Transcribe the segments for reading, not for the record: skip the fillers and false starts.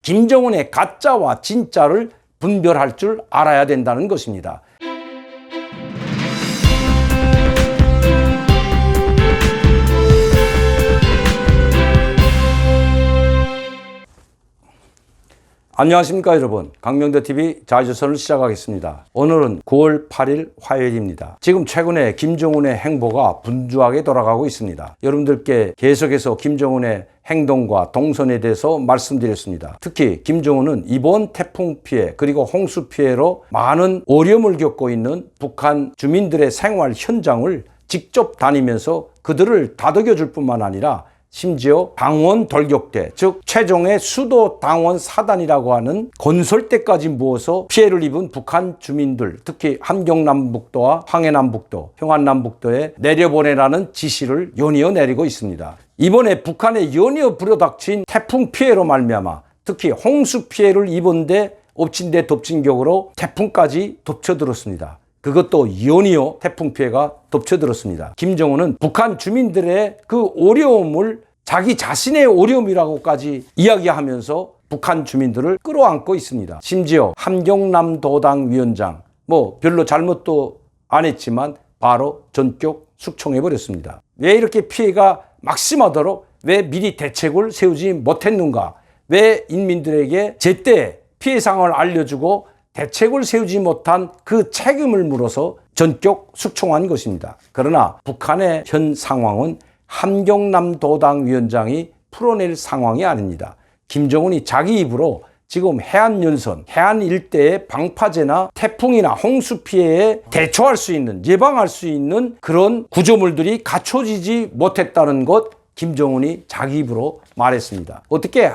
김정은의 가짜와 진짜를 분별할 줄 알아야 된다는 것입니다. 안녕하십니까 여러분, 강명대TV 자유조선을 시작하겠습니다. 오늘은 9월 8일 화요일입니다. 지금 최근에 김정은의 행보가 분주하게 돌아가고 있습니다. 여러분들께 계속해서 김정은의 행동과 동선에 대해서 말씀드렸습니다. 특히 김정은은 이번 태풍 피해 그리고 홍수 피해로 많은 어려움을 겪고 있는 북한 주민들의 생활 현장을 직접 다니면서 그들을 다독여 줄 뿐만 아니라 심지어 당원 돌격대, 즉 최종의 수도 당원 사단이라고 하는 건설대까지 모아서 피해를 입은 북한 주민들, 특히 함경남북도와 황해남북도, 평안남북도에 내려보내라는 지시를 연이어 내리고 있습니다. 이번에 북한에 연이어 불어닥친 태풍 피해로 말미암아 특히 홍수 피해를 입은 데 엎친 데 덮친 격으로 태풍까지 덮쳐들었습니다. 그것도 연이어 태풍 피해가 덮쳐들었습니다. 김정은은 북한 주민들의 그 어려움을 자기 자신의 어려움이라고까지 이야기하면서 북한 주민들을 끌어안고 있습니다. 심지어 함경남도당 위원장, 별로 잘못도 안 했지만 바로 전격 숙청해버렸습니다. 왜 이렇게 피해가 막심하도록 왜 미리 대책을 세우지 못했는가? 왜 인민들에게 제때 피해 상황을 알려주고 대책을 세우지 못한 그 책임을 물어서 전격 숙청한 것입니다. 그러나 북한의 현 상황은 함경남도당 위원장이 풀어낼 상황이 아닙니다. 김정은이 자기 입으로 지금 해안연선, 해안 일대의 방파제나 태풍이나 홍수 피해에 대처할 수 있는, 예방할 수 있는 그런 구조물들이 갖춰지지 못했다는 것, 김정은이 자기 입으로 말했습니다. 어떻게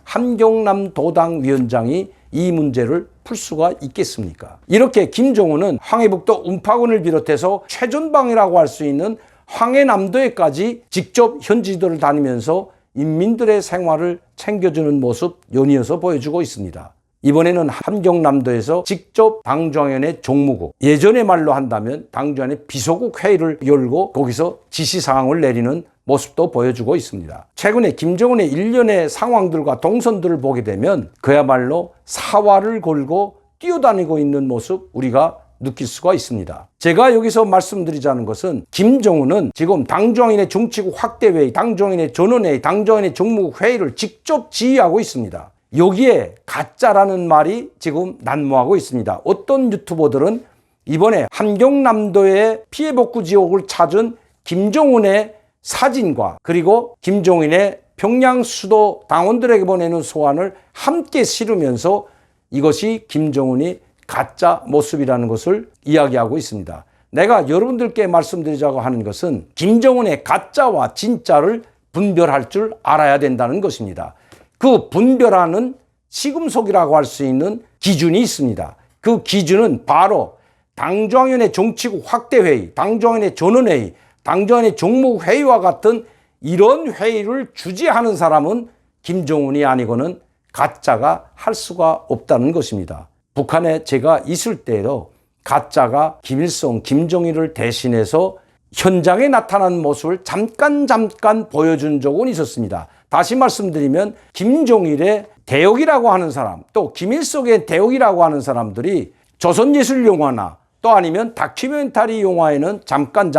함경남도당 위원장이 이 문제를 풀 수가 있겠습니까? 이렇게 김정은은 황해북도 운파군을 비롯해서 최전방이라고 할 수 있는 황해남도에까지 직접 현지들을 다니면서 인민들의 생활을 챙겨주는 모습 연이어서 보여주고 있습니다. 이번에는 함경남도에서 직접 당정위원회 종무국, 예전의 말로 한다면 당정위원회 비서국 회의를 열고 거기서 지시사항을 내리는 모습도 보여주고 있습니다. 최근에 김정은의 일련의 상황들과 동선들을 보게 되면 그야말로 사활을 걸고 뛰어다니고 있는 모습 우리가 느낄 수가 있습니다. 제가 여기서 말씀드리자는 것은 김정은은 지금 당정위원회 정치국 확대회의, 당정위원회 전원회의, 당정위원회 정무국 회의를 직접 지휘하고 있습니다. 여기에 가짜라는 말이 지금 난무하고 있습니다. 어떤 유튜버들은 이번에 함경남도의 피해 복구 지역을 찾은 김정은의 사진과 그리고 김정은의 평양 수도 당원들에게 보내는 소환을 함께 실으면서 이것이 김정은이 가짜 모습이라는 것을 이야기하고 있습니다. 내가 여러분들께 말씀드리자고 하는 것은 김정은의 가짜와 진짜를 분별할 줄 알아야 된다는 것입니다. 그 분별하는 시금석이라고 할 수 있는 기준이 있습니다. 그 기준은 바로 당정위원회 정치국 확대회의, 당정위원회 전원회의, 당정위원회 정무회의와 같은 이런 회의를 주재하는 사람은 김정은이 아니고는 가짜가 할 수가 없다는 것입니다. 북한에 제가 있을 때에도 가짜가 김일성, 김정일을 대신해서 현장에 나타난 모습을 잠깐 보여준 적은 있었습니다. 다시 말씀드리면 김정일의 대역이라고 하는 사람, 또 김일성의 대역이라고 하는 사람들이 조선예술영화나 또 아니면 다큐멘터리 영화에는 잠깐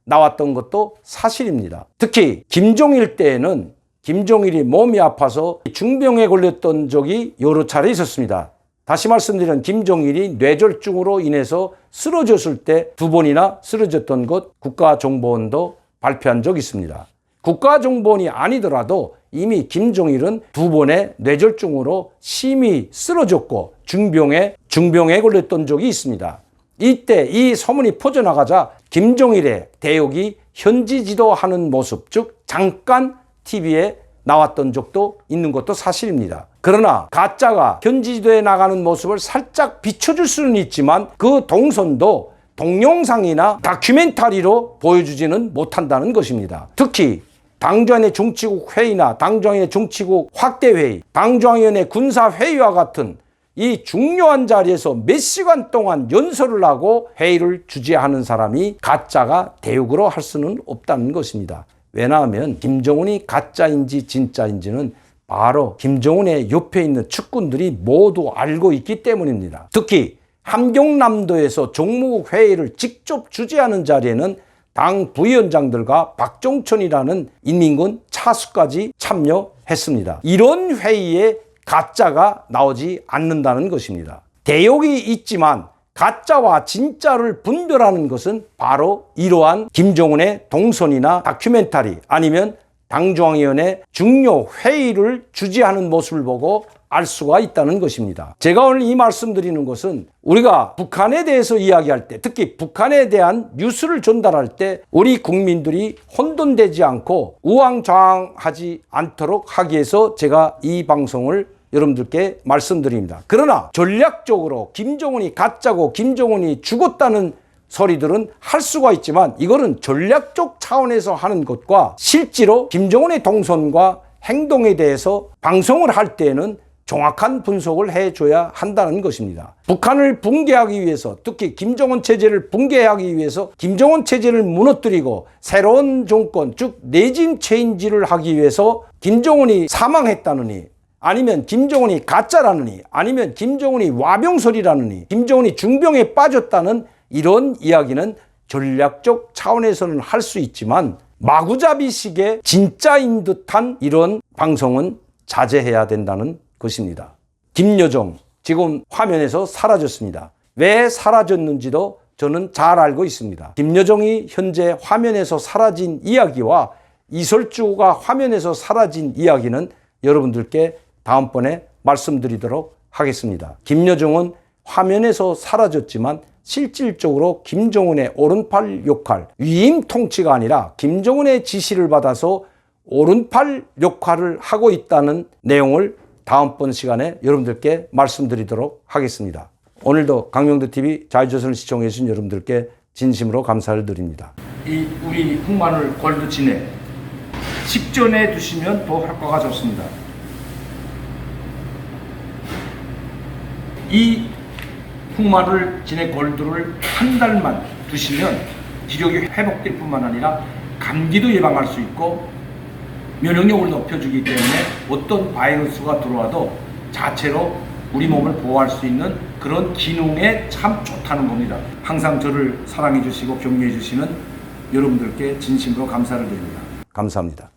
나왔던 것도 사실입니다. 특히 김정일 때에는 김정일이 몸이 아파서 중병에 걸렸던 적이 여러 차례 있었습니다. 다시 말씀드리면 김정일이 뇌졸중으로 인해서 쓰러졌을 때 2번이나 쓰러졌던 것 국가정보원도 발표한 적이 있습니다. 국가정보원이 아니더라도 이미 김정일은 2번의 뇌졸중으로 심히 쓰러졌고 중병에 걸렸던 적이 있습니다. 이때 이 소문이 퍼져나가자 김정일의 대역이 현지 지도하는 모습, 즉 잠깐 TV에 나왔던 적도 있는 것도 사실입니다. 그러나 가짜가 현지 지도에 나가는 모습을 살짝 비춰줄 수는 있지만 그 동선도 동영상이나 다큐멘터리로 보여주지는 못한다는 것입니다. 특히 당정위원회 정치국 회의나 당정위원회 정치국 확대회의, 당정위원회 군사회의와 같은 이 중요한 자리에서 몇 시간 동안 연설을 하고 회의를 주재하는 사람이 가짜가 대역으로 할 수는 없다는 것입니다. 왜냐하면 김정은이 가짜인지 진짜인지는 바로 김정은의 옆에 있는 측근들이 모두 알고 있기 때문입니다. 특히 함경남도에서 종무국 회의를 직접 주재하는 자리에는 당 부위원장들과 박종천이라는 인민군 차수까지 참여했습니다. 이런 회의에 가짜가 나오지 않는다는 것입니다. 대욕이 있지만 가짜와 진짜를 분별하는 것은 바로 이러한 김정은의 동선이나 다큐멘터리 아니면 당중앙위원회 중요 회의를 주재하는 모습을 보고 알 수가 있다는 것입니다. 제가 오늘 이 말씀드리는 것은 우리가 북한에 대해서 이야기할 때, 특히 북한에 대한 뉴스를 전달할 때 우리 국민들이 혼돈되지 않고 우왕좌왕하지 않도록 하기 위해서 제가 이 방송을 여러분들께 말씀드립니다. 그러나 전략적으로 김정은이 가짜고 김정은이 죽었다는 소리들은 할 수가 있지만 이거는 전략적 차원에서 하는 것과 실제로 김정은의 동선과 행동에 대해서 방송을 할 때에는 정확한 분석을 해줘야 한다는 것입니다. 북한을 붕괴하기 위해서, 특히 김정은 체제를 붕괴하기 위해서 김정은 체제를 무너뜨리고 새로운 정권, 즉 레짐 체인지를 하기 위해서 김정은이 사망했다느니, 아니면 김정은이 가짜라느니, 아니면 김정은이 와병설이라느니, 김정은이 중병에 빠졌다는 이런 이야기는 전략적 차원에서는 할 수 있지만 마구잡이식의 진짜인 듯한 이런 방송은 자제해야 된다는 것입니다. 김여정 지금 화면에서 사라졌습니다. 왜 사라졌는지도 저는 잘 알고 있습니다. 김여정이 현재 화면에서 사라진 이야기와 이설주가 화면에서 사라진 이야기는 여러분들께 다음번에 말씀드리도록 하겠습니다. 김여정은 화면에서 사라졌지만 실질적으로 김정은의 오른팔 역할, 위임 통치가 아니라 김정은의 지시를 받아서 오른팔 역할을 하고 있다는 내용을 다음번 시간에 여러분들께 말씀드리도록 하겠습니다. 오늘도 강명도TV 자유조선을 시청해 주신 여러분들께 진심으로 감사를 드립니다. 이 우리 흑마늘 골드 진액 식전에 두시면 더 효과가 좋습니다. 이 흑마늘 진액 골드를 한 달만 드시면 기력이 회복될 뿐만 아니라 감기도 예방할 수 있고 면역력을 높여주기 때문에 어떤 바이러스가 들어와도 자체로 우리 몸을 보호할 수 있는 그런 기능에 참 좋다는 겁니다. 항상 저를 사랑해 주시고 격려해 주시는 여러분들께 진심으로 감사를 드립니다. 감사합니다.